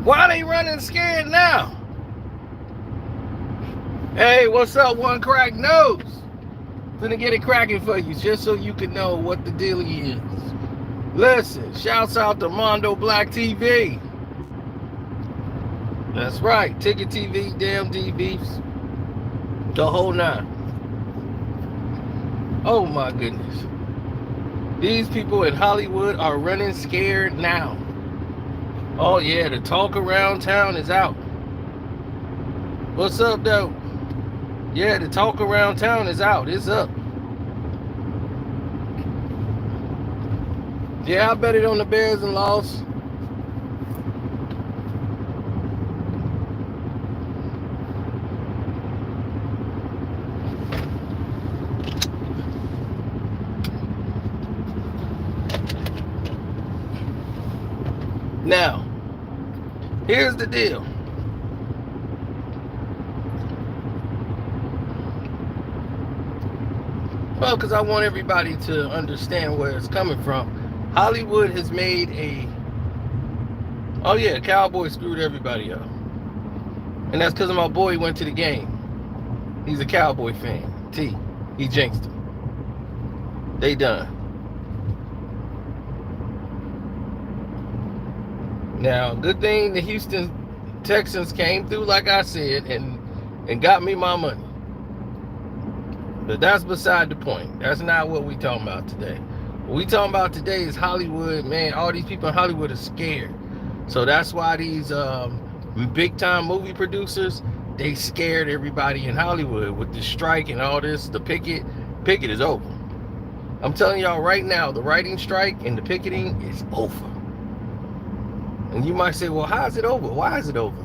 Why they running scared now? Hey, what's up, One Crack Nose? Finna get it cracking for you, just so you can know what the dealie is. Listen, shouts out to Mondo Black TV. That's right, Ticket TV, damn D beefs, the whole nine. Oh my goodness. These people in Hollywood are running scared now. Oh yeah, the talk around town is out. What's up though? Yeah, the talk around town is out. It's up. Yeah, I bet it on the Bears and lost. Now, here's the deal. Well, because I want everybody to understand where it's coming from. Hollywood has made a... Oh yeah, Cowboys screwed everybody up. And that's because my boy went to the game. He's a Cowboy fan. T. He jinxed him. They done. Now, good thing the Houston Texans came through, like I said, and got me my money. But that's beside the point. That's not what we talking about today. What we talking about today is Hollywood, man. All these people in Hollywood are scared. So that's why these big time movie producers, they scared everybody in Hollywood with the strike and all this. The picket is over. I'm telling y'all right now, the writing strike and the picketing is over. And you might say, well, how is it over? Why is it over?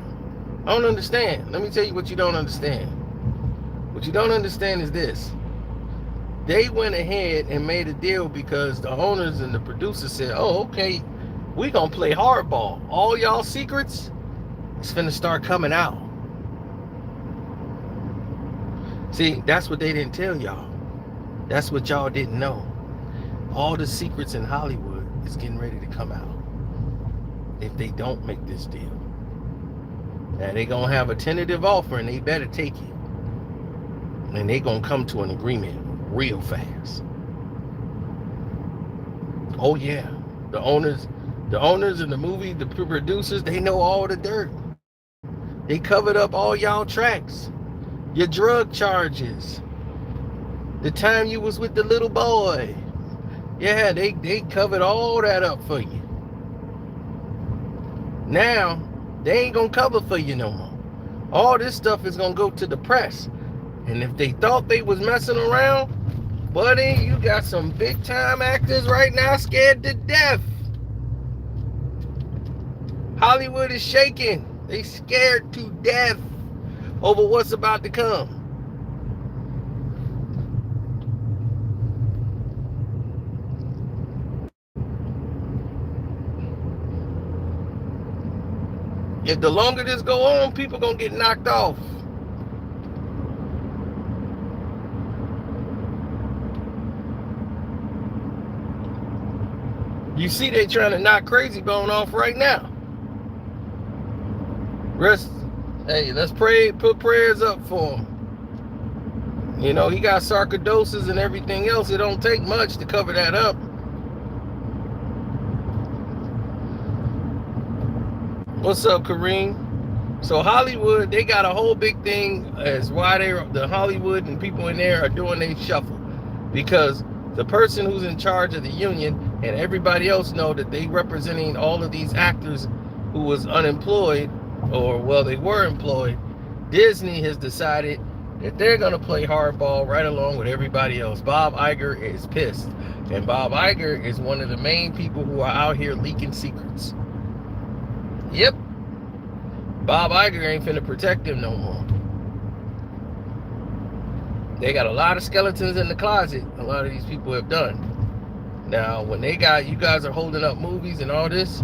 I don't understand. Let me tell you what you don't understand. What you don't understand is this. They went ahead and made a deal because the owners and the producers said, oh, okay, we gonna play hardball. All y'all secrets is finna start coming out. See, that's what they didn't tell y'all. That's what y'all didn't know. All the secrets in Hollywood is getting ready to come out if they don't make this deal. Now they gonna have a tentative offer and they better take it. And they gonna come to an agreement real fast. Oh yeah, the owners and the movie, the producers, they know all the dirt. They covered up all y'all tracks, your drug charges, the time you was with the little boy. Yeah, they covered all that up for you. Now they ain't gonna cover for you no more. All this stuff is gonna go to the press. And if they thought they was messing around, buddy, you got some big time actors right now scared to death. Hollywood is shaking. They scared to death over what's about to come. If the longer this go on, people gonna get knocked off. You see they trying to knock Crazy Bone off right now. Hey, let's pray, put prayers up for him. You know, he got sarcoidosis and everything else. It don't take much to cover that up. What's up, Kareem? So Hollywood, they got a whole big thing as why the Hollywood and people in there are doing a shuffle. Because the person who's in charge of the union and everybody else know that they representing all of these actors who was unemployed, or well, they were employed. Disney has decided that they're gonna play hardball right along with everybody else. Bob Iger is pissed, and Bob Iger is one of the main people who are out here leaking secrets. Yep, Bob Iger ain't finna protect him no more. They got a lot of skeletons in the closet. A lot of these people have done. Now, when you guys are holding up movies and all this,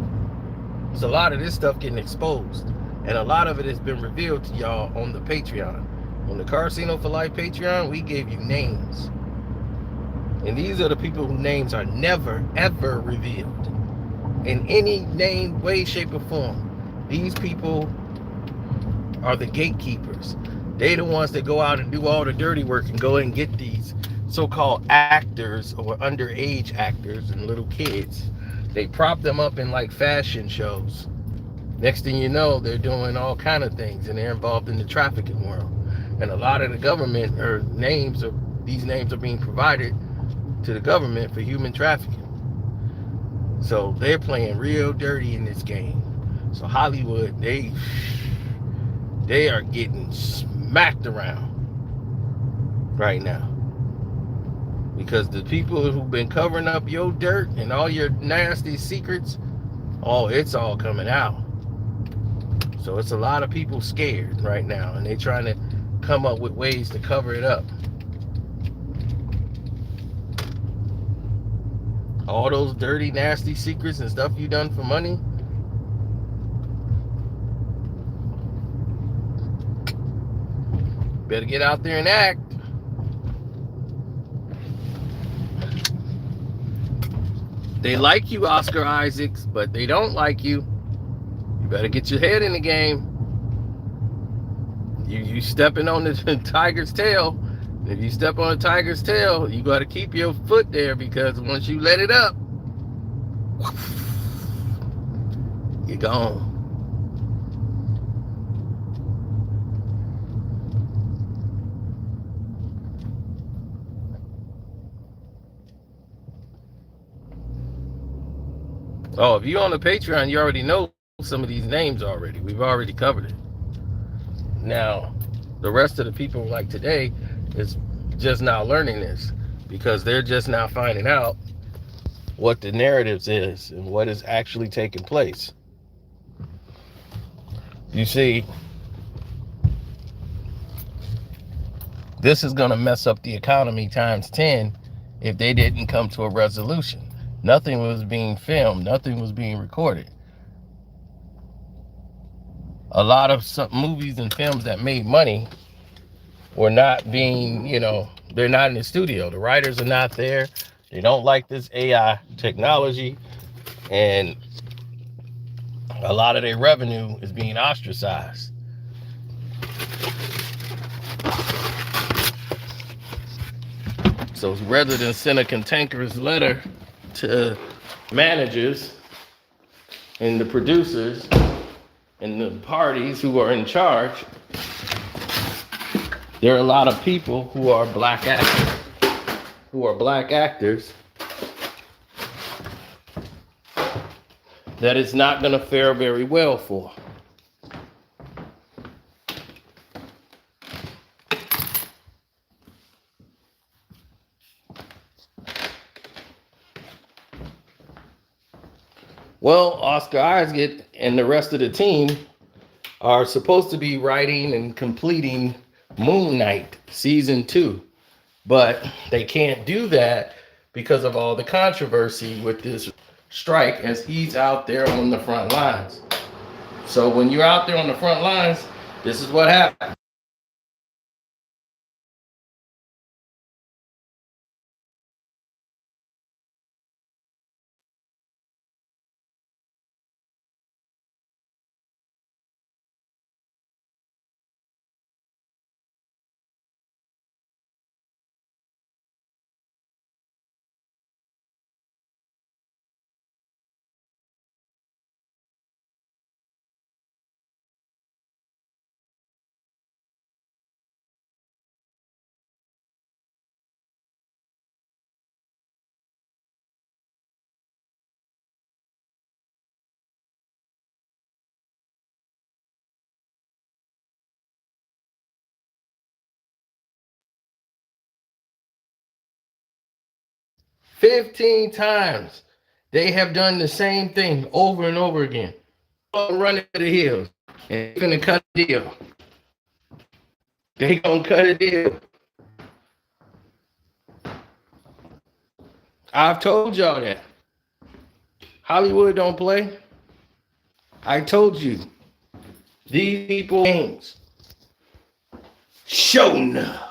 there's a lot of this stuff getting exposed. And a lot of it has been revealed to y'all on the Patreon. On the Carcino for Life Patreon, we gave you names. And these are the people whose names are never, ever revealed in any name, way, shape, or form. These people are the gatekeepers. They the ones that go out and do all the dirty work and go and get these so-called actors or underage actors and little kids. They prop them up in like fashion shows. Next thing you know, they're doing all kind of things and they're involved in the trafficking world. And a lot of the government or these names are being provided to the government for human trafficking. So they're playing real dirty in this game. So Hollywood, they are getting smacked around right now. Because the people who've been covering up your dirt and all your nasty secrets, it's all coming out. So it's a lot of people scared right now, and they're trying to come up with ways to cover it up. All those dirty, nasty secrets and stuff you done for money, better get out there and act. They like you, Oscar Isaacs, but they don't like you. You better get your head in the game. You stepping on the tiger's tail. If you step on a tiger's tail, you got to keep your foot there, because once you let it up, you're gone. Oh, if you're on the Patreon, you already know some of these names already. We've already covered it. Now, the rest of the people like today is just now learning this, because they're just now finding out what the narratives is and what is actually taking place. You see, this is going to mess up the economy times 10 if they didn't come to a resolution. Nothing was being filmed. Nothing was being recorded. A lot of some movies and films that made money were not being, they're not in the studio. The writers are not there. They don't like this AI technology. And a lot of their revenue is being ostracized. So rather than send a cantankerous letter to managers and the producers and the parties who are in charge, there are a lot of people who are black actors, that it's not going to fare very well for. Well, Oscar Isaac and the rest of the team are supposed to be writing and completing Moon Knight season 2, but they can't do that because of all the controversy with this strike, as he's out there on the front lines. So when you're out there on the front lines, this is what happens. "15 times they have done the same thing over and over again. Running to the hills and finna cut a deal. They gonna cut a deal. I've told y'all that. Hollywood don't play. I told you. These people games. Show enough.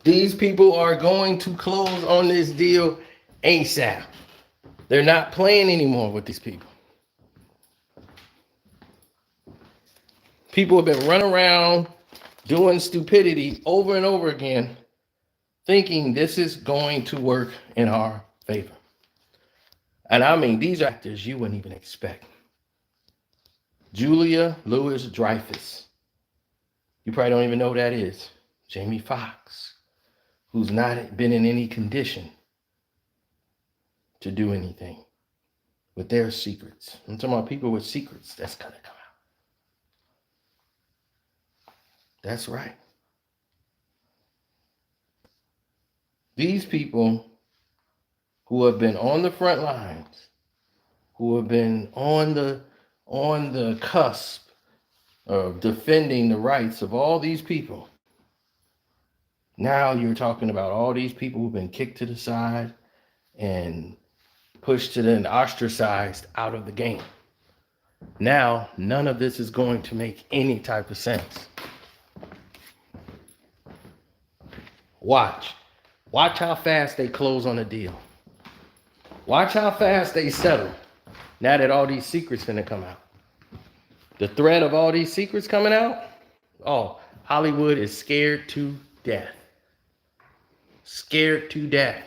These people are going to close on this deal ASAP. They're not playing anymore with these people. People have been running around doing stupidity over and over again, thinking this is going to work in our favor. And I mean, these are actors you wouldn't even expect. Julia Louis-Dreyfus. You probably don't even know who that is. Jamie Foxx, who's not been in any condition to do anything with their secrets. I'm talking about people with secrets that's gonna come out. That's right. These people who have been on the front lines, who have been on the cusp of defending the rights of all these people. Now you're talking about all these people who've been kicked to the side and pushed to the ostracized out of the game. Now, none of this is going to make any type of sense. Watch how fast they close on a deal. Watch how fast they settle now that all these secrets gonna come out. The threat of all these secrets coming out, oh, Hollywood is scared to death. Scared to death.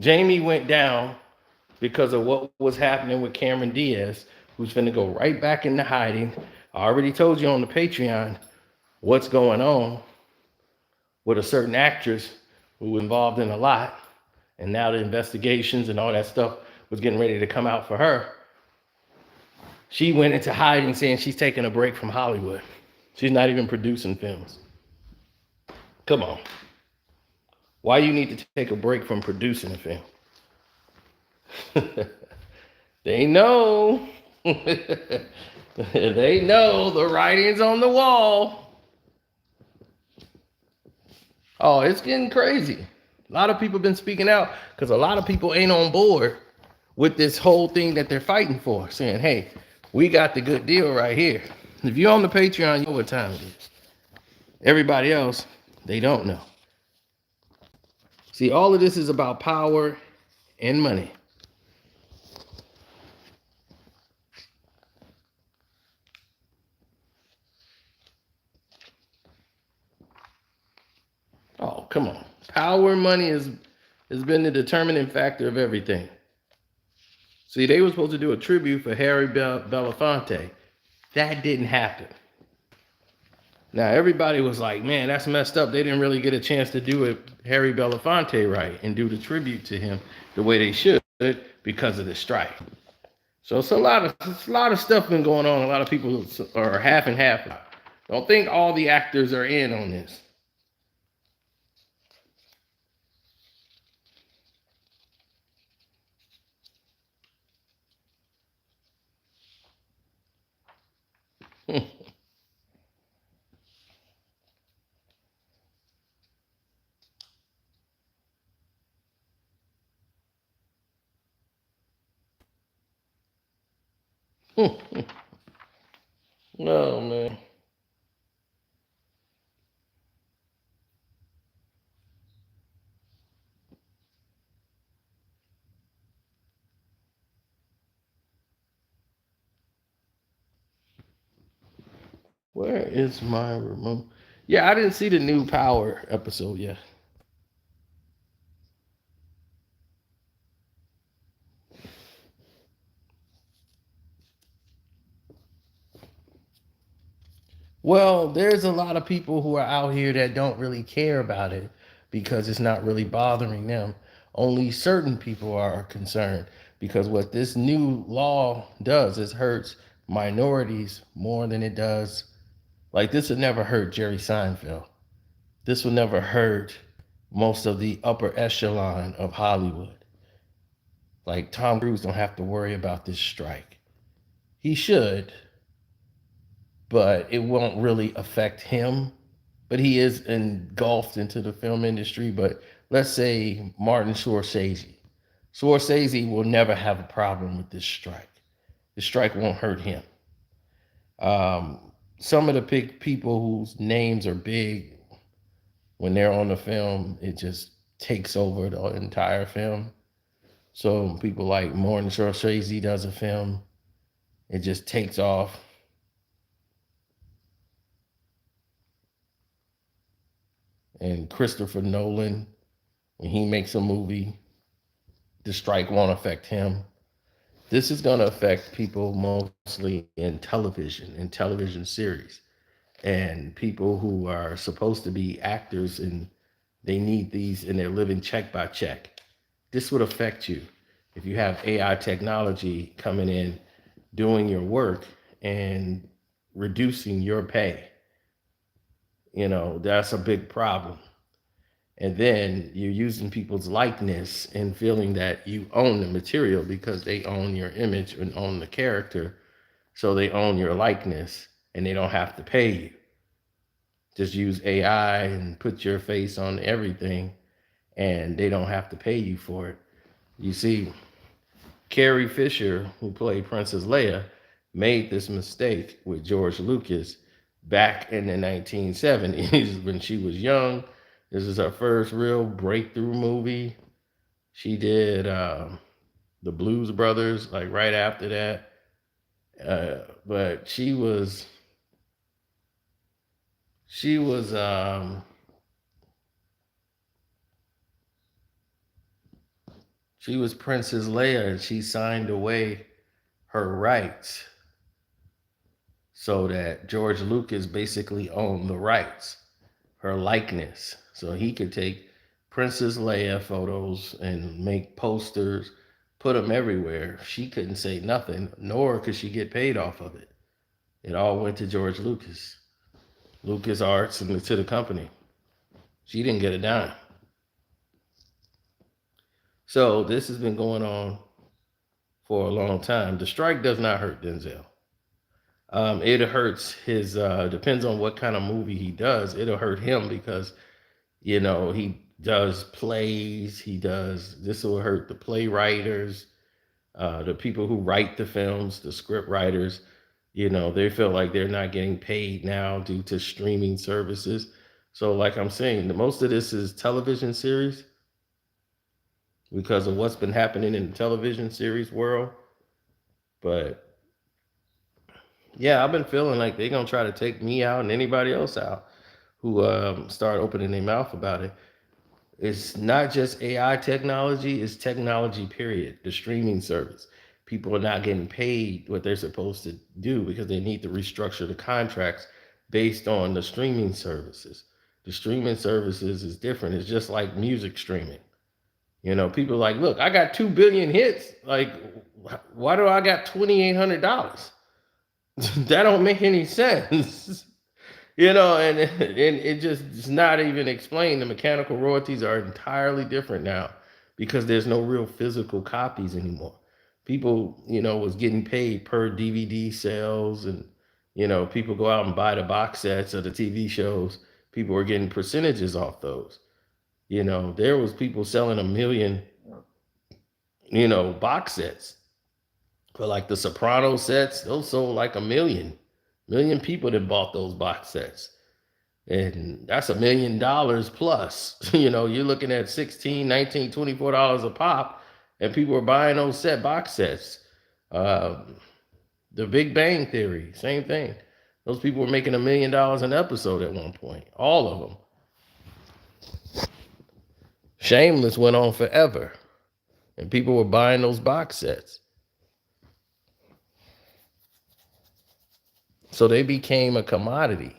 Jamie went down because of what was happening with Cameron Diaz, who's finna go right back into hiding. I already told you on the Patreon what's going on with a certain actress who was involved in a lot, and now the investigations and all that stuff was getting ready to come out for her. She went into hiding saying she's taking a break from Hollywood. She's not even producing films. Come on. Why you need to take a break from producing a film? They know. They know the writing's on the wall. Oh, it's getting crazy. A lot of people have been speaking out because a lot of people ain't on board with this whole thing that they're fighting for, saying, hey, we got the good deal right here. If you're on the Patreon, you know what time it is. Everybody else, they don't know. See, all of this is about power and money. Oh, come on. Power and money has been the determining factor of everything. See, they were supposed to do a tribute for Harry Belafonte. That didn't happen. Now, everybody was like, man, that's messed up. They didn't really get a chance to do it Harry Belafonte right and do the tribute to him the way they should because of the strike. So it's a lot of stuff been going on. A lot of people are half and half. Don't think all the actors are in on this. No, man. Where is my remote? Yeah, I didn't see the new Power episode yet. Well, there's a lot of people who are out here that don't really care about it because it's not really bothering them. Only certain people are concerned because what this new law does is hurts minorities more than it does. Like, this would never hurt Jerry Seinfeld. This would never hurt most of the upper echelon of Hollywood. Like, Tom Cruise don't have to worry about this strike. He should, but it won't really affect him. But he is engulfed into the film industry. But let's say Martin Scorsese. Scorsese will never have a problem with this strike. The strike won't hurt him. Some of the people whose names are big, when they're on the film, it just takes over the entire film. So people like Martin Scorsese does a film, it just takes off. And Christopher Nolan, when he makes a movie, the strike won't affect him. This is going to affect people mostly in television series, and people who are supposed to be actors and they need these and they're living check by check. This would affect you if you have AI technology coming in, doing your work and reducing your pay. That's a big problem. And then you're using people's likeness and feeling that you own the material because they own your image and own the character. So they own your likeness and they don't have to pay you. Just use AI and put your face on everything and they don't have to pay you for it. You see, Carrie Fisher, who played Princess Leia, made this mistake with George Lucas back in the 1970s when she was young. This is her first real breakthrough movie. She did the Blues Brothers like right after that. But she was Princess Leia, and she signed away her rights so that George Lucas basically owned the rights, her likeness. So he could take Princess Leia photos and make posters, put them everywhere. She couldn't say nothing, nor could she get paid off of it. It all went to George Lucas, Lucas Arts, and to the company. She didn't get a dime. So this has been going on for a long time. The strike does not hurt Denzel. It hurts his, depends on what kind of movie he does. It'll hurt him because, he does plays. This will hurt the playwriters, the people who write the films, the script writers. They feel like they're not getting paid now due to streaming services. So like I'm saying, most of this is television series because of what's been happening in the television series world. But yeah, I've been feeling like they're gonna try to take me out and anybody else out who start opening their mouth about it. It's not just AI technology; it's technology. Period. The streaming service. People are not getting paid what they're supposed to do because they need to restructure the contracts based on the streaming services. The streaming services is different. It's just like music streaming. People are like, look, I got 2 billion hits. Like, why do I got $2,800? That don't make any sense. And it just is not even explained. The mechanical royalties are entirely different now because there's no real physical copies anymore. People, was getting paid per DVD sales, and people go out and buy the box sets of the TV shows. People were getting percentages off those. There was people selling 1 million, box sets for like the Soprano sets. Those sold like 1 million people that bought those box sets. And that's $1 million plus. You're looking at $16, $19, $24 a pop, and people are buying those box sets. The Big Bang Theory, same thing. Those people were making $1 million an episode at one point, all of them. Shameless went on forever, and people were buying those box sets. So they became a commodity.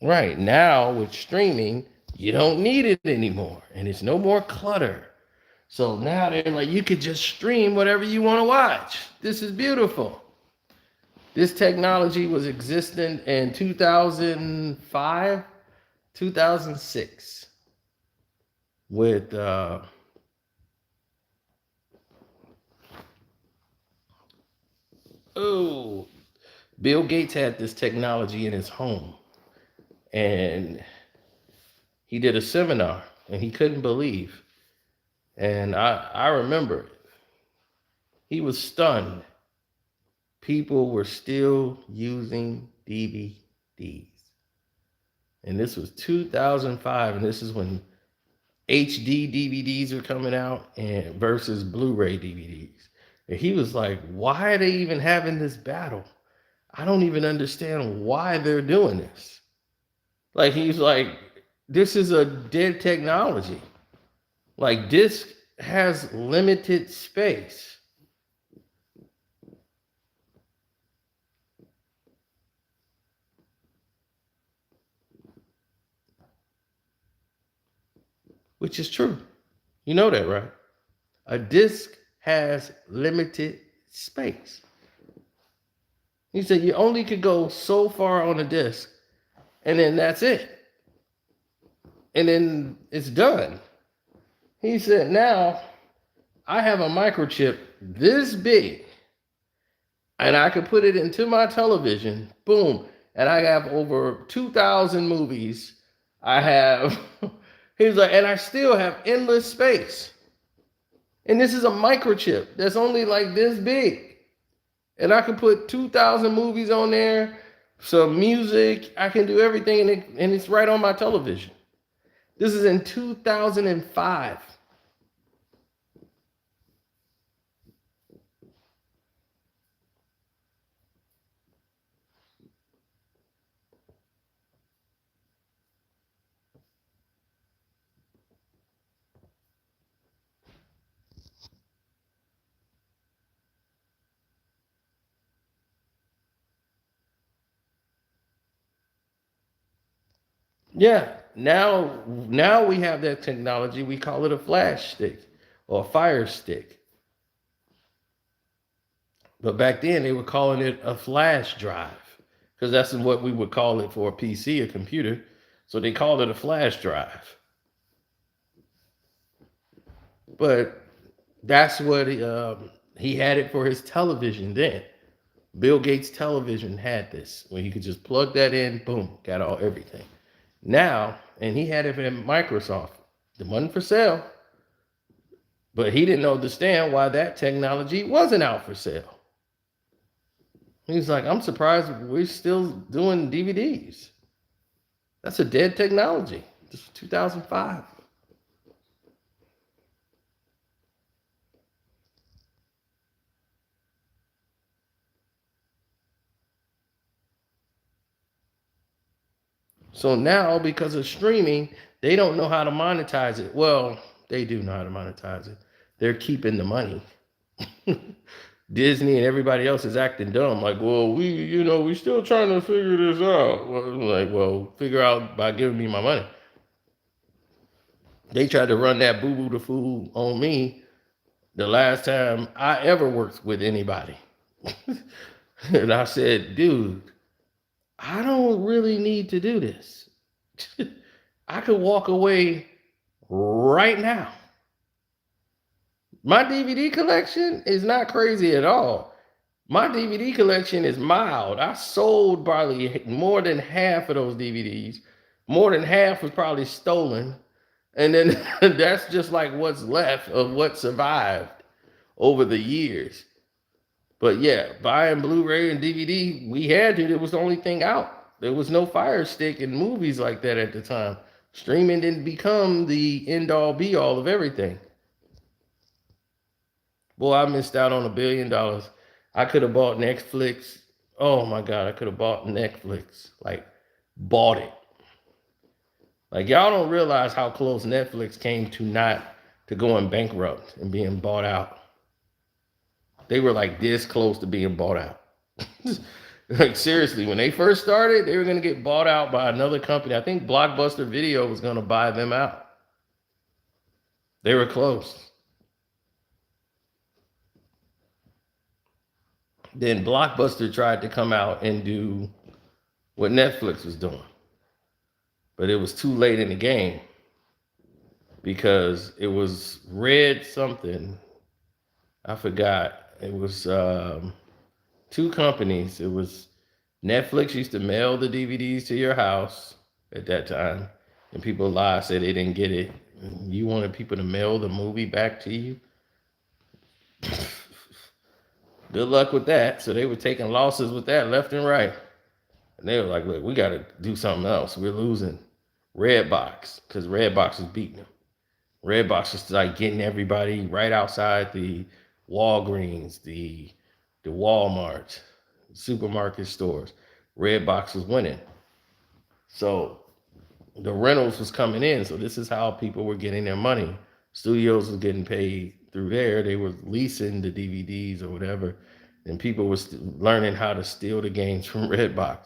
Right now with streaming, you don't need it anymore, and it's no more clutter. So now they're like, you could just stream whatever you want to watch. This is beautiful. This technology was existent in 2005, 2006 with Bill Gates had this technology in his home. and he did a seminar, and he couldn't believe. And I remember it. He was stunned. People were still using DVDs. And this was 2005, and this is when HD DVDs were coming out and versus Blu-ray DVDs. And he was like, why are they even having this battle? I don't even understand why they're doing this. Like, he's like, this is a dead technology. Like, disc has limited space. Which is true. You know that, right? A disc has limited space. He said you only could go so far on a disc, and then that's it. And then it's done. He said, now I have a microchip this big, and I could put it into my television, boom, and I have over 2,000 movies. I have, he's like, and I still have endless space. And this is a microchip that's only like this big. And I can put 2,000 movies on there, some music, I can do everything, and it's right on my television. This is in 2005. Yeah, now we have that technology. We call it a flash stick or a fire stick. But back then they were calling it a flash drive because that's what we would call it for a PC, a computer. So they called it a flash drive. But that's what he had it for his television then. Bill Gates' television had this, where you could just plug that in, boom, got everything. Now, and he had it in Microsoft. It wasn't for sale, but he didn't understand why that technology wasn't out for sale. He's like, I'm surprised we're still doing DVDs. That's a dead technology. This was 2005. So now, because of streaming, they don't know how to monetize it. Well, they do know how to monetize it. They're keeping the money. Disney and everybody else is acting dumb. Like, well, we still trying to figure this out. Well, figure out by giving me my money. They tried to run that boo-boo the fool on me the last time I ever worked with anybody. And I said, dude, I don't really need to do this. I could walk away right now. My DVD collection is not crazy at all. My DVD collection is mild. I sold probably more than half of those DVDs. More than half was probably stolen. And then that's just like what's left of what survived over the years. But yeah, buying Blu-ray and DVD, we had to. It was the only thing out. There was no Fire Stick in movies like that at the time. Streaming didn't become the end-all be-all of everything. Boy, I missed out on $1 billion. I could have bought Netflix. Oh my God, I could have bought Netflix. Like, bought it. Like, y'all don't realize how close Netflix came to going bankrupt and being bought out. They were like this close to being bought out. Like, seriously, when they first started, they were going to get bought out by another company. I think Blockbuster Video was going to buy them out. They were close. Then Blockbuster tried to come out and do what Netflix was doing. But it was too late in the game because it was Red something. I forgot. It was two companies. It was Netflix used to mail the DVDs to your house, at that time, and people lied, said they didn't get it. You wanted people to mail the movie back to you. Good luck with that. So they were taking losses with that left and right. And they were like, look, we got to do something else. We're losing Redbox because Redbox is beating them. Redbox is like getting everybody right outside the Walgreens, the Walmart, supermarket stores. Redbox was winning. So the rentals was coming in. So this is how people were getting their money. Studios was getting paid through there. They were leasing the DVDs or whatever. And people was learning how to steal the games from Redbox.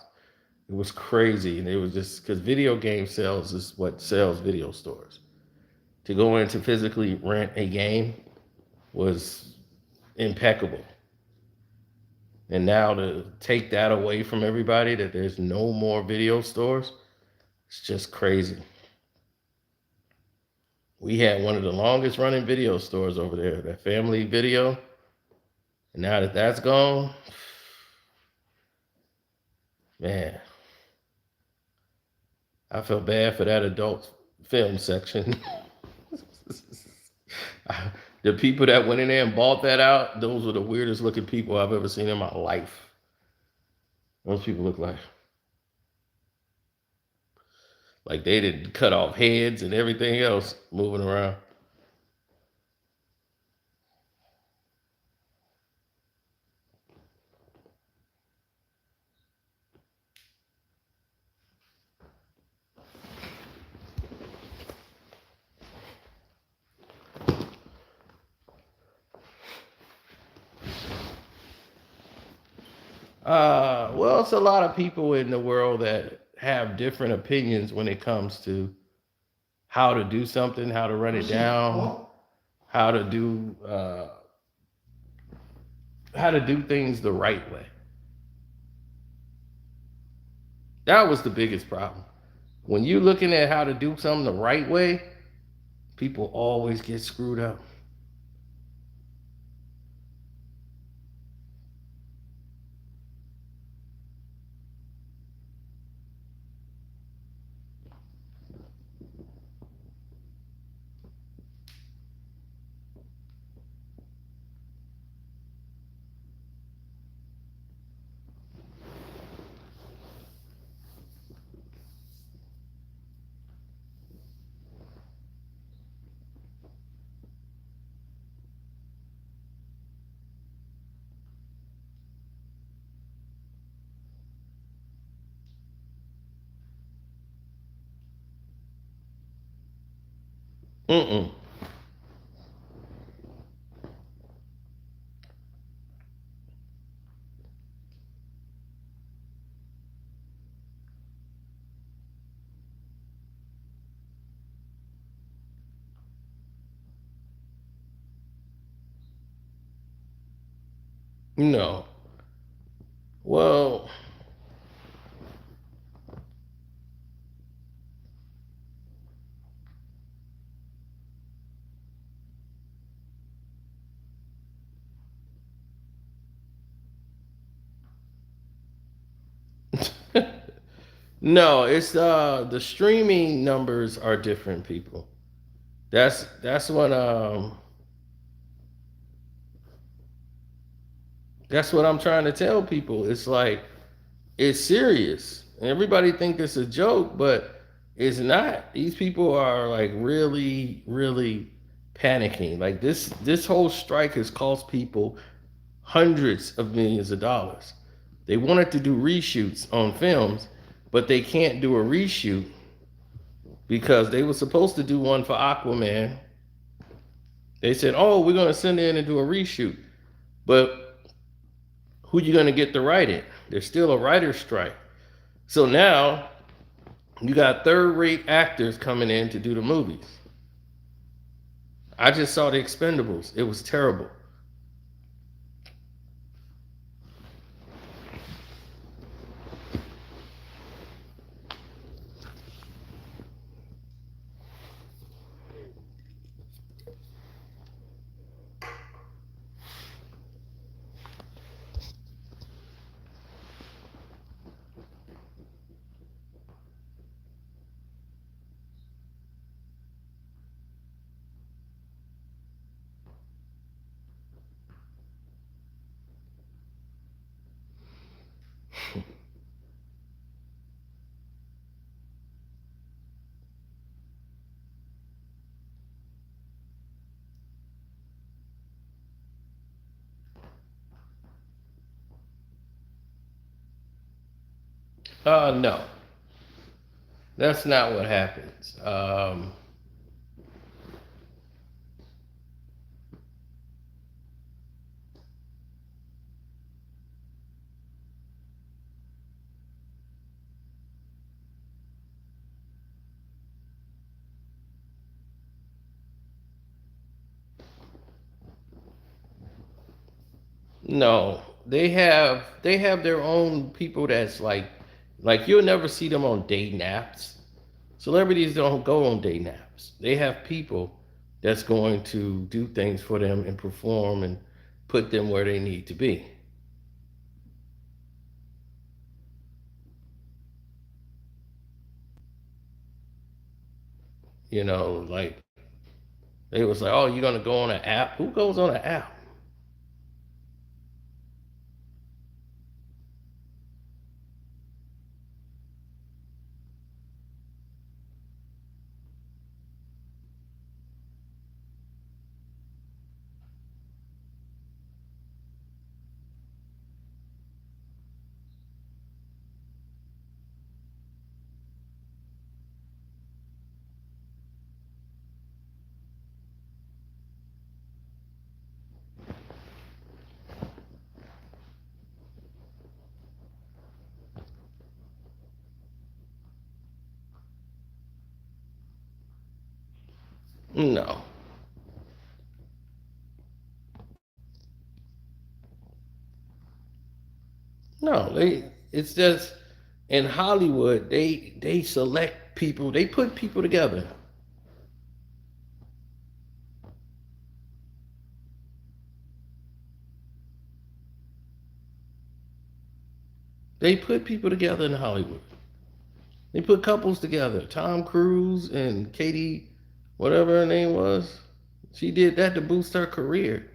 It was crazy. And it was just because video game sales is what sells video stores. To go in to physically rent a game was impeccable. And now to take that away from everybody, that there's no more video stores, it's just crazy. We had one of the longest running video stores over there, that Family Video. And now that that's gone, man, I feel bad for that adult film section. The people that went in there and bought that out, those were the weirdest looking people I've ever seen in my life. Those people look like they did cut off heads and everything else moving around. Well, it's a lot of people in the world that have different opinions when it comes to how to do something, how to run it down, how to do things the right way. That was the biggest problem. When you're looking at how to do something the right way, people always get screwed up. Mm-mm. No. Well, no, it's the streaming numbers are different, people. That's what I'm trying to tell people. It's like it's serious. And everybody think it's a joke, but it's not. These people are like really, really panicking. Like this whole strike has cost people hundreds of millions of dollars. They wanted to do reshoots on films, but they can't do a reshoot because they were supposed to do one for Aquaman. They said, "Oh, we're going to send in and do a reshoot," but who you going to get to write it? There's still a writer's strike. So now you got third-rate actors coming in to do the movies. I just saw The Expendables. It was terrible. No, that's not what happens. No, they have their own people that's like you'll never see them on dating apps. Celebrities don't go on dating apps. They have people that's going to do things for them and perform and put them where they need to be. Like they was like, "Oh, you're gonna go on an app? Who goes on an app?" No, no. It's just in Hollywood. They select people. They put people together. They put people together in Hollywood. They put couples together. Tom Cruise and Katie, whatever her name was. She did that to boost her career.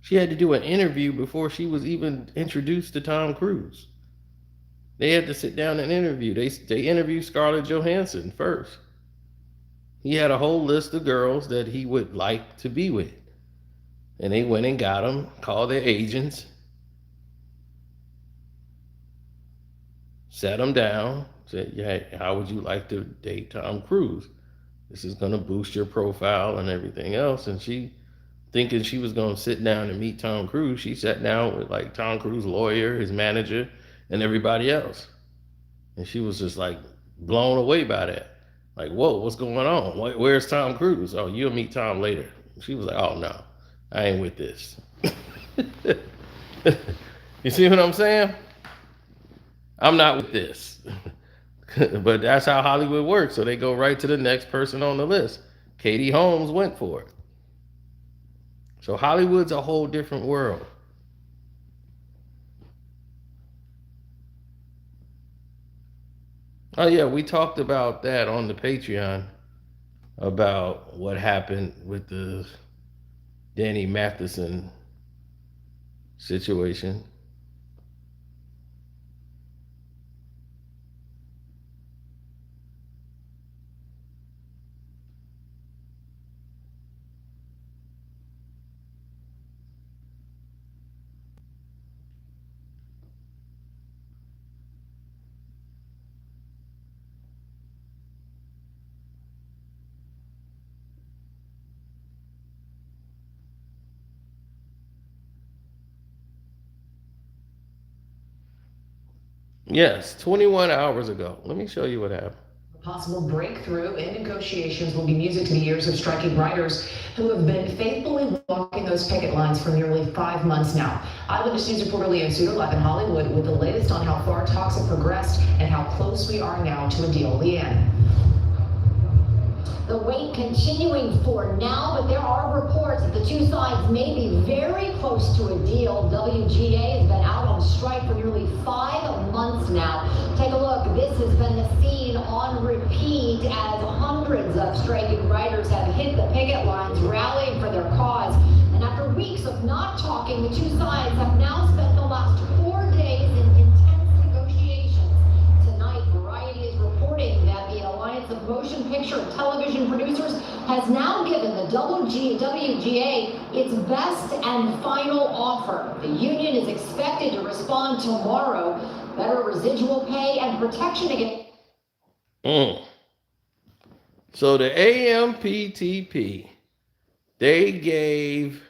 She had to do an interview before she was even introduced to Tom Cruise. They had to sit down and interview. They interviewed Scarlett Johansson first. He had a whole list of girls that he would like to be with. And they went and got them, called their agents, sat them down, said, "Yeah, how would you like to date Tom Cruise? This is going to boost your profile and everything else." And she, thinking she was going to sit down and meet Tom Cruise, she sat down with like Tom Cruise's lawyer, his manager, and everybody else. And she was just like blown away by that. Like, whoa, what's going on? Where's Tom Cruise? Oh, you'll meet Tom later. She was like, oh, no, I ain't with this. You see what I'm saying? I'm not with this. But that's how Hollywood works. So they go right to the next person on the list. Katie Holmes went for it. So Hollywood's a whole different world. Oh yeah, we talked about that on the Patreon about what happened with the Danny Matheson situation. Yes, 21 hours ago. Let me show you what happened. Possible breakthrough in negotiations will be music to the ears of striking writers who have been faithfully walking those picket lines for nearly 5 months now. Eyewitness News reporter Leanne Suter live in Hollywood with the latest on how far talks have progressed and how close we are now to a deal. Leanne. The wait continuing for now, but there are reports that the two sides may be very close to a deal. WGA has been out on strike for nearly 5 months now. Take a look. This has been the scene on repeat as hundreds of striking writers have hit the picket lines, rallying for their cause. And after weeks of not talking, the two sides have now spent the last 4 days in intense negotiations. Tonight, Variety is reporting that the Alliance of Motion Picture and Television Producers has now given the WGA its best and final offer. The union is expected to respond tomorrow. better residual pay, and protection against. So the AMPTP, they gave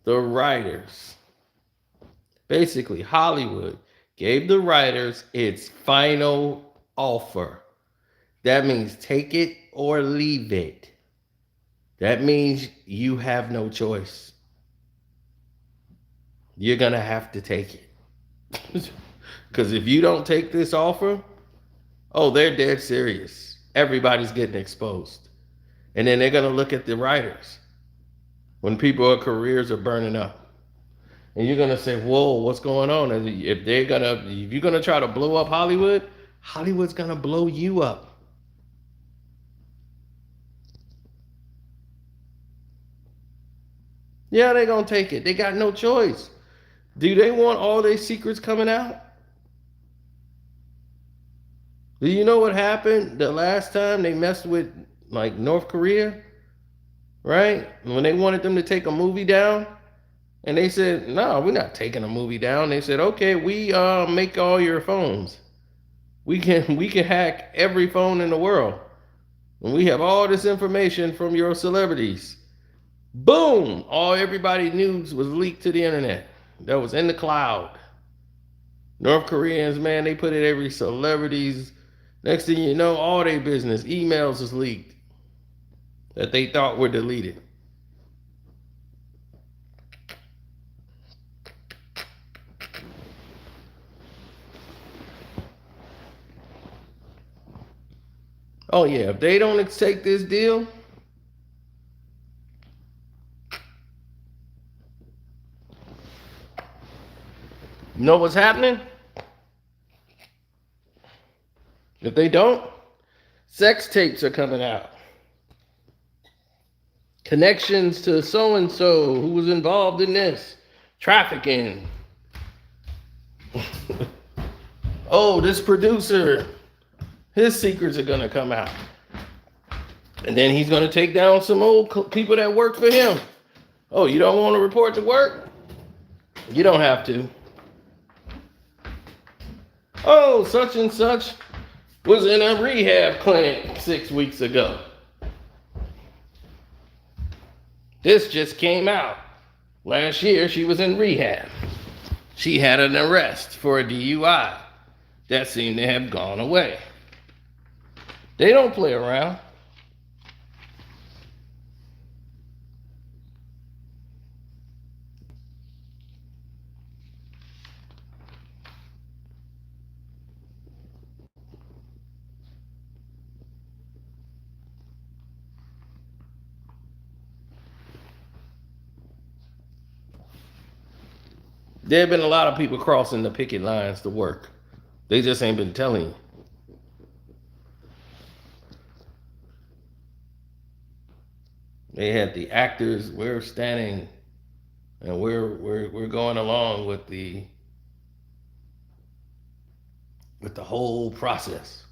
the writers, basically Hollywood, gave the writers its final offer. That means take it or leave it. That means you have no choice. You're going to have to take it. Because if you don't take this offer, oh, they're dead serious. Everybody's getting exposed. And then they're going to look at the writers when people's careers are burning up. And you're going to say, whoa, what's going on? And if you're going to try to blow up Hollywood, Hollywood's going to blow you up. Yeah, they're going to take it. They got no choice. Do they want all their secrets coming out? Do you know what happened the last time they messed with like North Korea? Right? When they wanted them to take a movie down, and they said, no, we're not taking a movie down. They said, okay, we make all your phones. We can hack every phone in the world. And we have all this information from your celebrities. Boom! Everybody's news was leaked to the internet. That was in the cloud. North Koreans, man, they put it every celebrity's. Next thing you know, all their business, emails is leaked that they thought were deleted. Oh yeah, if they don't take this deal, you know what's happening? If they don't, sex tapes are coming out. Connections to so-and-so who was involved in this. Trafficking. Oh, this producer, his secrets are going to come out. And then he's going to take down some old people that worked for him. Oh, you don't want to report to work? You don't have to. Oh, such and such was in a rehab clinic 6 weeks ago. This just came out. Last year, she was in rehab. She had an arrest for a DUI. That seemed to have gone away. They don't play around. There have been a lot of people crossing the picket lines to work. They just ain't been telling you. They had the actors, we're standing and we're going along with the whole process.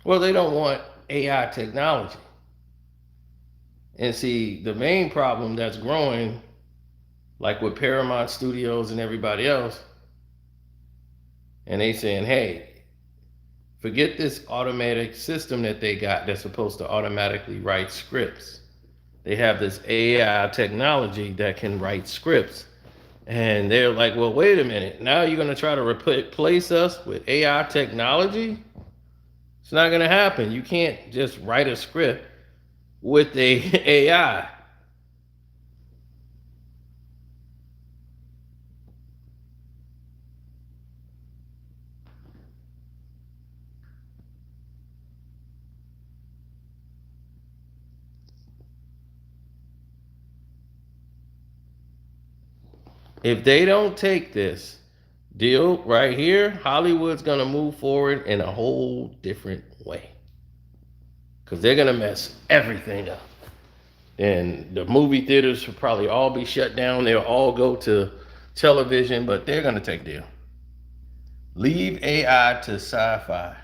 Well, they don't want AI technology. And see, the main problem that's growing, like with Paramount Studios and everybody else, and they saying, hey, forget this automatic system that they got that's supposed to automatically write scripts. They have this AI technology that can write scripts. And they're like, well, wait a minute. Now you're going to try to replace us with AI technology? It's not going to happen. You can't just write a script with the AI. If they don't take this deal right here, Hollywood's going to move forward in a whole different way. Because they're going to mess everything up. And the movie theaters will probably all be shut down. They'll all go to television, but they're going to take the deal. Leave AI to sci-fi.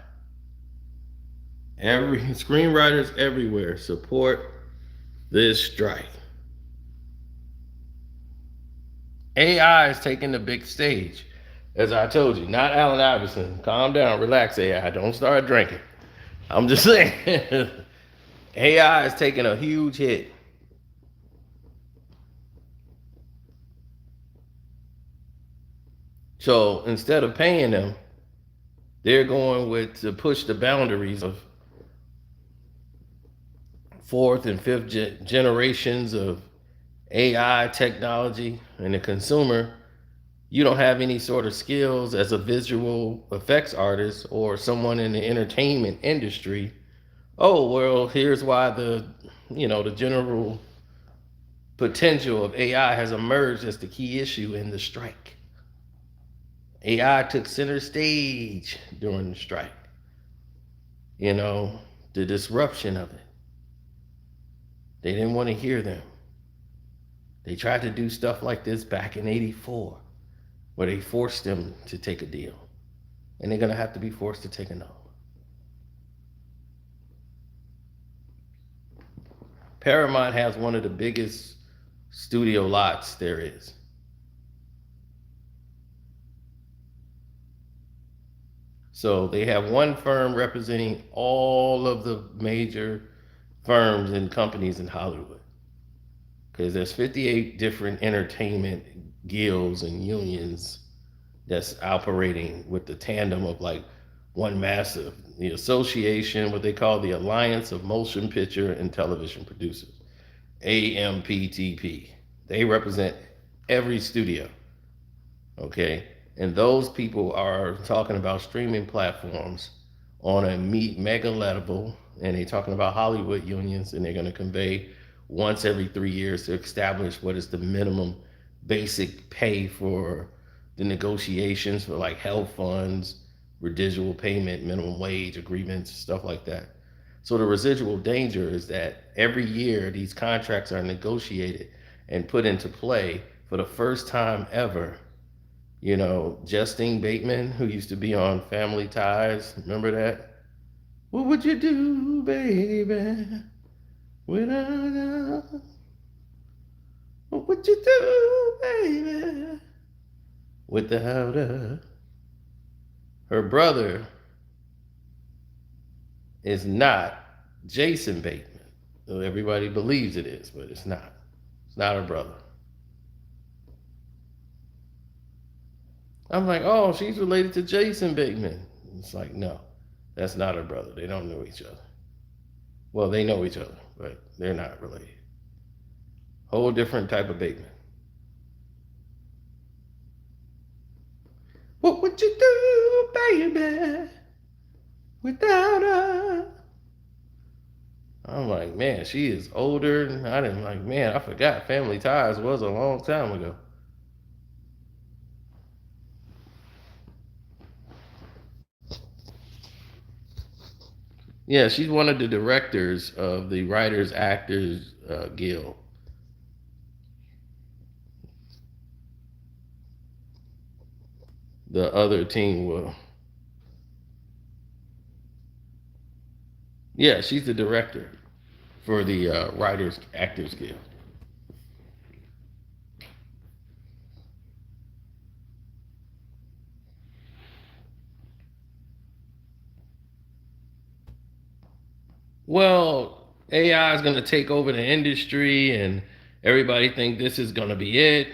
Screenwriters everywhere support this strike. AI is taking the big stage. As I told you, not Allen Iverson. Calm down, relax, AI. Don't start drinking. I'm just saying, AI is taking a huge hit. So instead of paying them, they're going with to push the boundaries of fourth and fifth generations of AI technology. And the consumer, you don't have any sort of skills as a visual effects artist or someone in the entertainment industry. Oh, well, here's why the general potential of AI has emerged as the key issue in the strike. AI took center stage during the strike. The disruption of it. They didn't want to hear them. They tried to do stuff like this back in '84, where they forced them to take a deal. And they're going to have to be forced to take another. Paramount has one of the biggest studio lots there is. So they have one firm representing all of the major firms and companies in Hollywood. Because there's 58 different entertainment guilds and unions that's operating with the tandem of like one massive, the association, what they call the Alliance of Motion Picture and Television Producers, AMPTP. They represent every studio, okay? And those people are talking about streaming platforms on a mega level, and they're talking about Hollywood unions, and they're going to convey once every 3 years to establish what is the minimum basic pay for the negotiations for like health funds, residual payment, minimum wage agreements, stuff like that. So the residual danger is that every year these contracts are negotiated and put into play for the first time ever. Justine Bateman, who used to be on Family Ties, remember that? What would you do, baby, without us? What would you do, baby, without us? Her brother is not Jason Bateman. Everybody believes it is, but it's not. It's not her brother. I'm like, oh, she's related to Jason Bateman. It's like, no, that's not her brother. They don't know each other. Well, they know each other, but they're not related. Whole different type of Bateman. What would you do, baby, without her? I'm like, man, she is older. And I'm like, man, I forgot Family Ties was a long time ago. Yeah, she's one of the directors of the Writers Actors Guild. The other team will. Yeah, she's the director for the Writers Actors Guild. Well, AI is going to take over the industry, and everybody think this is going to be it.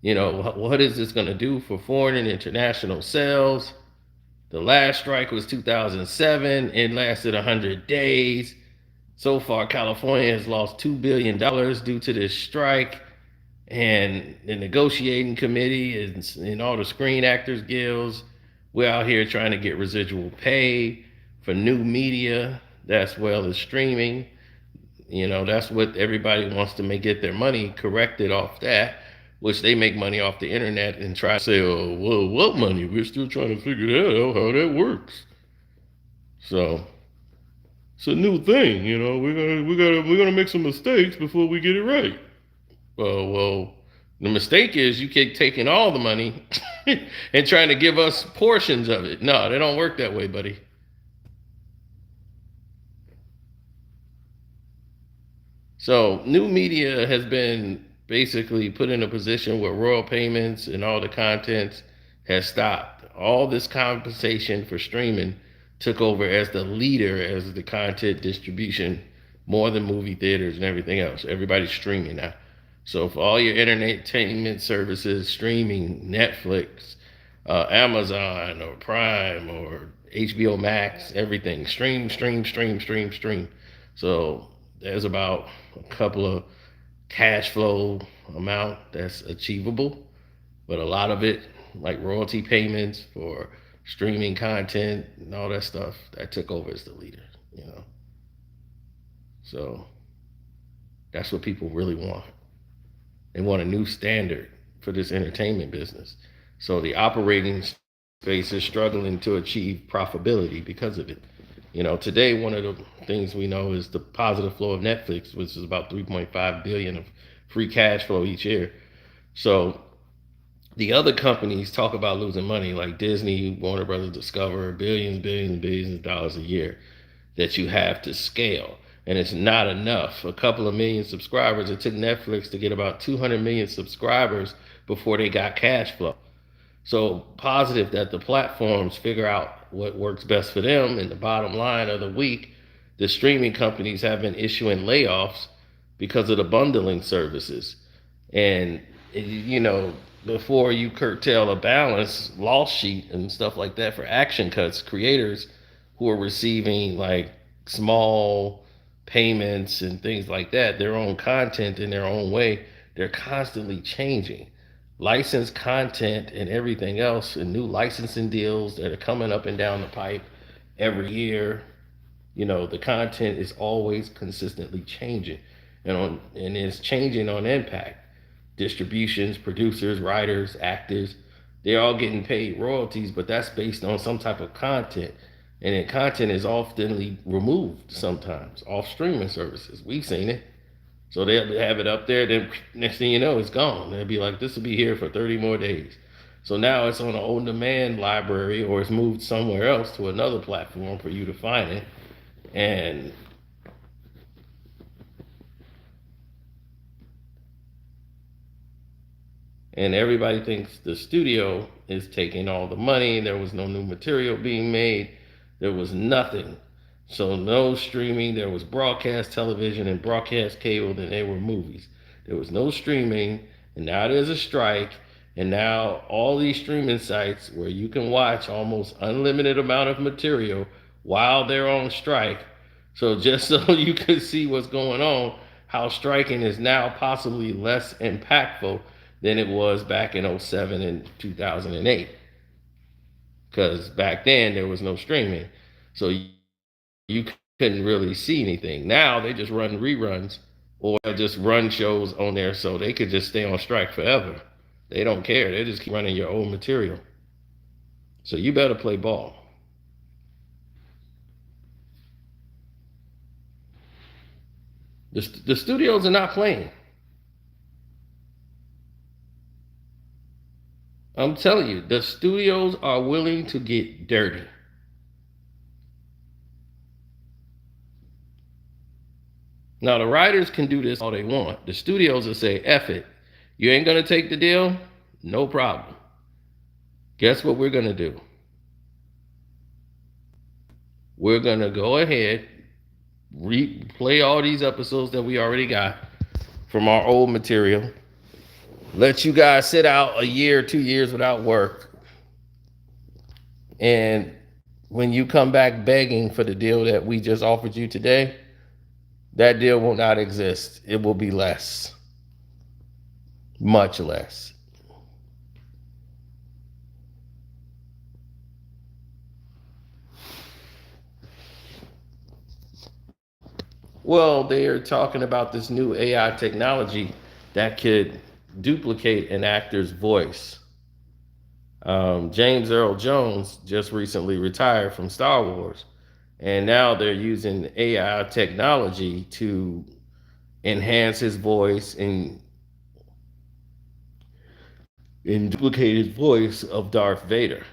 What is this going to do for foreign and international sales? The last strike was 2007. It lasted 100 days. So far, California has lost $2 billion due to this strike. And the negotiating committee and all the Screen Actors Guilds, we're out here trying to get residual pay for new media, as well as streaming. That's what everybody wants to get their money corrected off that, which they make money off the internet and try to say, oh, well, what money? We're still trying to figure that out, how that works. So it's a new thing, we're gonna make some mistakes before we get it right. Well, the mistake is you keep taking all the money and trying to give us portions of it. No, they don't work that way, buddy. So new media has been basically put in a position where royal payments and all the content has stopped. All this compensation for streaming took over as the leader as the content distribution, more than movie theaters and everything else. Everybody's streaming now. So for all your entertainment services, streaming, Netflix, Amazon or Prime or HBO Max, everything, stream, stream, stream, stream, stream. So there's about a couple of cash flow amount that's achievable, but a lot of it, like royalty payments for streaming content and all that stuff, that took over as the leader, you know. So that's what people really want. They want a new standard for this entertainment business. So the operating space is struggling to achieve profitability because of it. You know, today one of the things we know is the positive flow of Netflix, which is about 3.5 billion of free cash flow each year. So the other companies talk about losing money, like Disney, Warner Brothers, Discover, billions, billions, billions of dollars a year that you have to scale. And it's not enough. A couple of million subscribers. It took Netflix to get about 200 million subscribers before they got cash flow. So positive that the platforms figure out what works best for them. And the bottom line of the week, the streaming companies have been issuing layoffs because of the bundling services. And, you know, before you curtail a balance loss sheet and stuff like that for action cuts, creators who are receiving like small payments and things like that, their own content in their own way, they're constantly changing licensed content and everything else, and new licensing deals that are coming up and down the pipe every year. You know, the content is always consistently changing, and it's changing on impact. Distributions, producers, writers, actors, they're all getting paid royalties, but that's based on some type of content. And then content is often removed sometimes off streaming services. We've seen it. So they'll have it up there, then next thing you know, it's gone. They'll be like, this will be here for 30 more days. So now it's on an on-demand library, or it's moved somewhere else to another platform for you to find it. And everybody thinks the studio is taking all the money. There was no new material being made. There was nothing. So no streaming. There was broadcast television and broadcast cable, then there were movies. There was no streaming, and now there's a strike, and now all these streaming sites where you can watch almost unlimited amount of material while they're on strike. So just so you can see what's going on, how striking is now possibly less impactful than it was back in 07 and 2008. Because back then there was no streaming. So you couldn't really see anything. Now they just run reruns or just run shows on there so they could just stay on strike forever. They don't care. They just keep running your old material. So you better play ball. The studios are not playing. I'm telling you, the studios are willing to get dirty. Now, the writers can do this all they want. The studios will say, F it. You ain't going to take the deal? No problem. Guess what we're going to do? We're going to go ahead, replay all these episodes that we already got from our old material. Let you guys sit out a year, 2 years without work. And when you come back begging for the deal that we just offered you today, that deal will not exist. It will be less. Much less. Well, they are talking about this new AI technology that could duplicate an actor's voice. James Earl Jones just recently retired from Star Wars, and now they're using AI technology to enhance his voice and duplicate his voice of Darth Vader.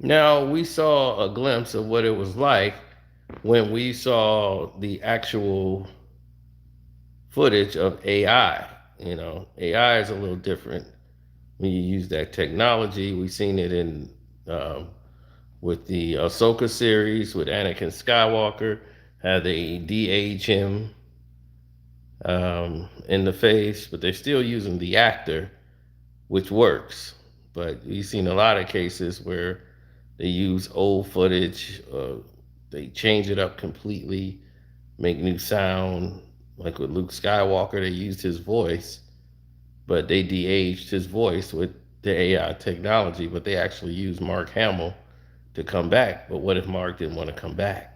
Now, we saw a glimpse of what it was like when we saw the actual footage of AI. You know, AI is a little different when you use that technology. We've seen it in with the Ahsoka series with Anakin Skywalker, how they de-age him in the face, but they're still using the actor, which works. But we've seen a lot of cases where they use old footage, they change it up completely, make new sound. Like with Luke Skywalker, they used his voice, but they de-aged his voice with the AI technology, but they actually used Mark Hamill to come back. But what if Mark didn't want to come back?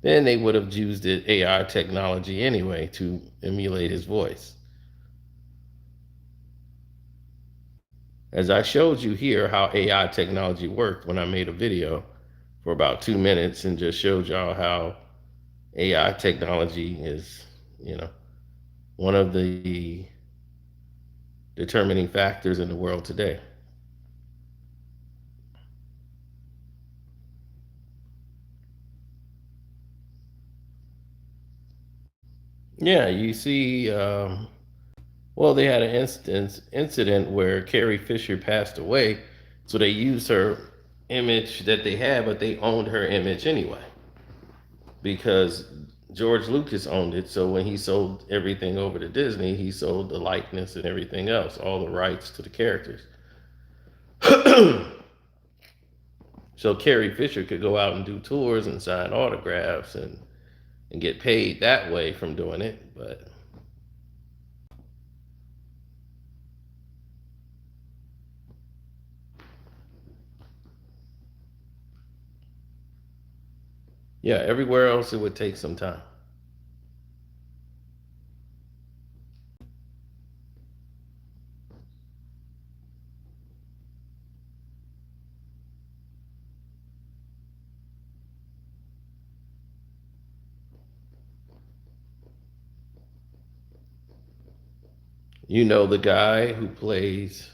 Then they would have used the AI technology anyway to emulate his voice. As I showed you here how AI technology worked when I made a video for about 2 minutes and just showed y'all how AI technology is, you know, one of the determining factors in the world today. Yeah, you see, well, they had an incident where Carrie Fisher passed away, so they used her image that they had, but they owned her image anyway because George Lucas owned it. So when he sold everything over to Disney, he sold the likeness and everything else, all the rights to the characters. So Carrie Fisher could go out and do tours and sign autographs and get paid that way from doing it, but yeah, everywhere else it would take some time. You know the guy who plays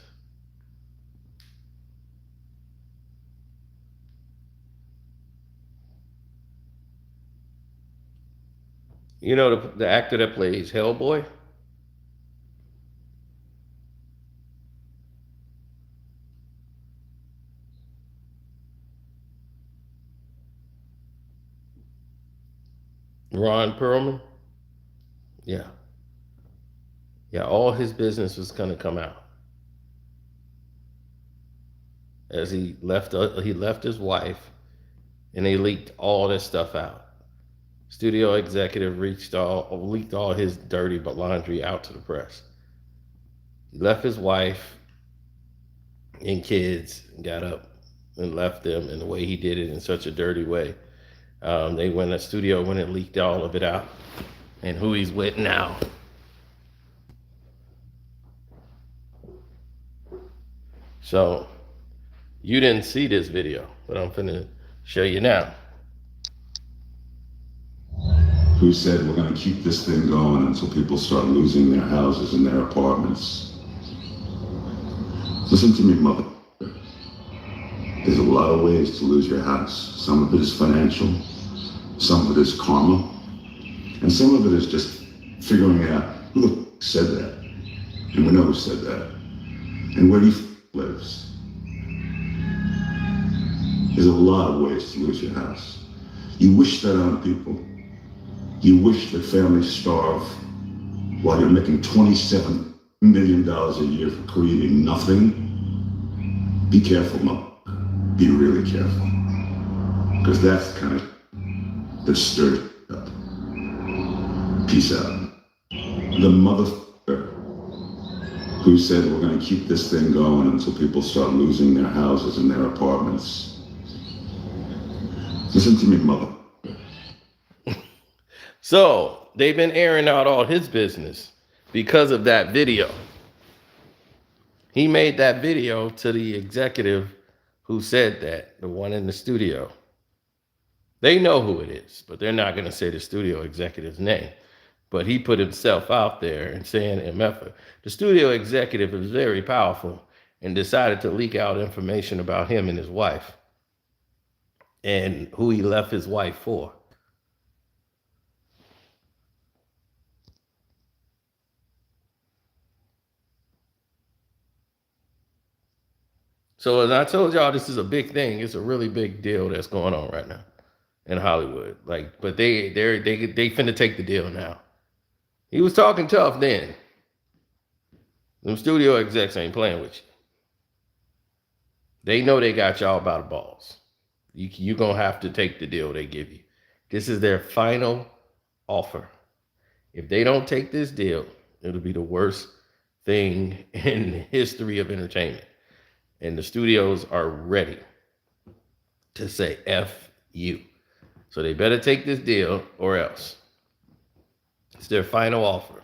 you know the actor that plays Hellboy? Ron Perlman? Yeah. Yeah, all his business was going to come out as he left his wife, and they leaked all this stuff out. Studio executive leaked all his dirty laundry out to the press. He left his wife and kids, and got up and left them, and the way he did it in such a dirty way. The studio went and leaked all of it out, and who he's with now. So you didn't see this video, but I'm finna show you now. Who said we're going to keep this thing going until people start losing their houses and their apartments? Listen to me, mother. There's a lot of ways to lose your house. Some of it is financial, some of it is karma, and some of it is just figuring out who the f said that, and we know who said that, and where he lives. There's a lot of ways to lose your house. You wish that on people. You wish that families starve while you're making $27 million a year for creating nothing. Be careful, mother. Be really careful. Because that's kind of the stirred up. Peace out. The motherfucker who said we're going to keep this thing going until people start losing their houses and their apartments. Listen to me, mother. So they've been airing out all his business because of that video. He made that video to the executive who said that, the one in the studio. They know who it is, but they're not going to say the studio executive's name. But he put himself out there and saying MF. The studio executive is very powerful and decided to leak out information about him and his wife. and who he left his wife for. So as I told y'all, this is a big thing. It's a really big deal that's going on right now in Hollywood. Like, but they finna take the deal now. He was talking tough then. Them studio execs ain't playing with you. They know they got y'all by the balls. You gonna have to take the deal they give you. This is their final offer. If they don't take this deal, it'll be the worst thing in the history of entertainment. And the studios are ready to say F you. So they better take this deal or else. It's their final offer.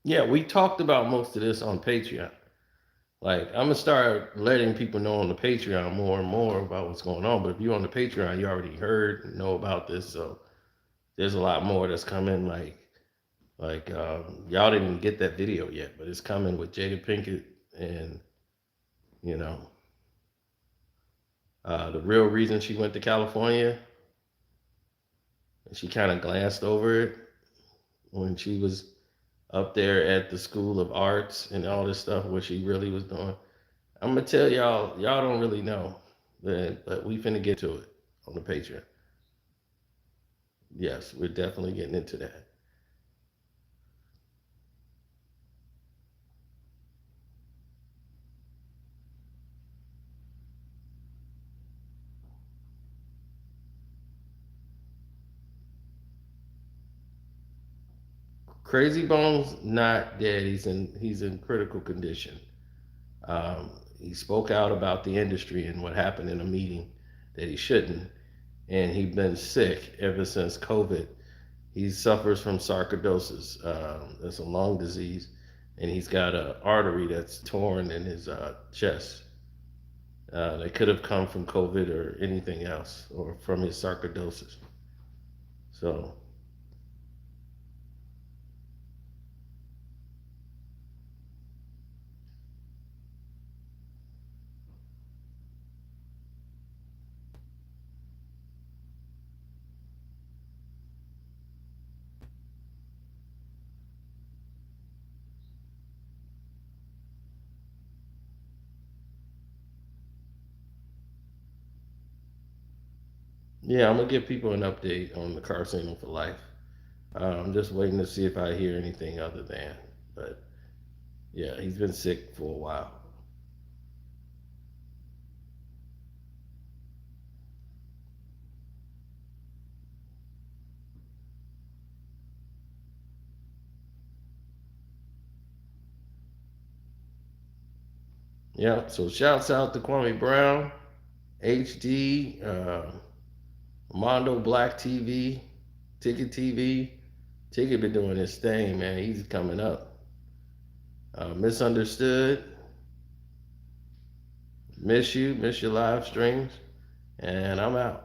Yeah, we talked about most of this on Patreon. Like, I'm gonna start letting people know on the Patreon more and more about what's going on. But if you're on the Patreon, you already heard and know about this. So there's a lot more that's coming. Y'all didn't get that video yet, but it's coming with Jada Pinkett and the real reason she went to California. And she kind of glanced over it when she was up there at the School of Arts and all this stuff, what she really was doing. I'm gonna tell y'all don't really know, but we finna get to it on the Patreon. Yes, we're definitely getting into that. Crazy Bones not dead. He's in critical condition. He spoke out about the industry and what happened in a meeting that he shouldn't, and he's been sick ever since COVID. He suffers from sarcoidosis. That's a lung disease, and he's got an artery that's torn in his chest. That could have come from COVID or anything else, or from his sarcoidosis. So. Yeah, I'm gonna give people an update on the car signal for life. I'm just waiting to see if I hear anything other than, but yeah, he's been sick for a while. Yeah, so shouts out to Kwame Brown, HD, Mondo Black TV, Ticket TV. Ticket been doing his thing, man. He's coming up. Misunderstood. Miss you, miss your live streams, and I'm out.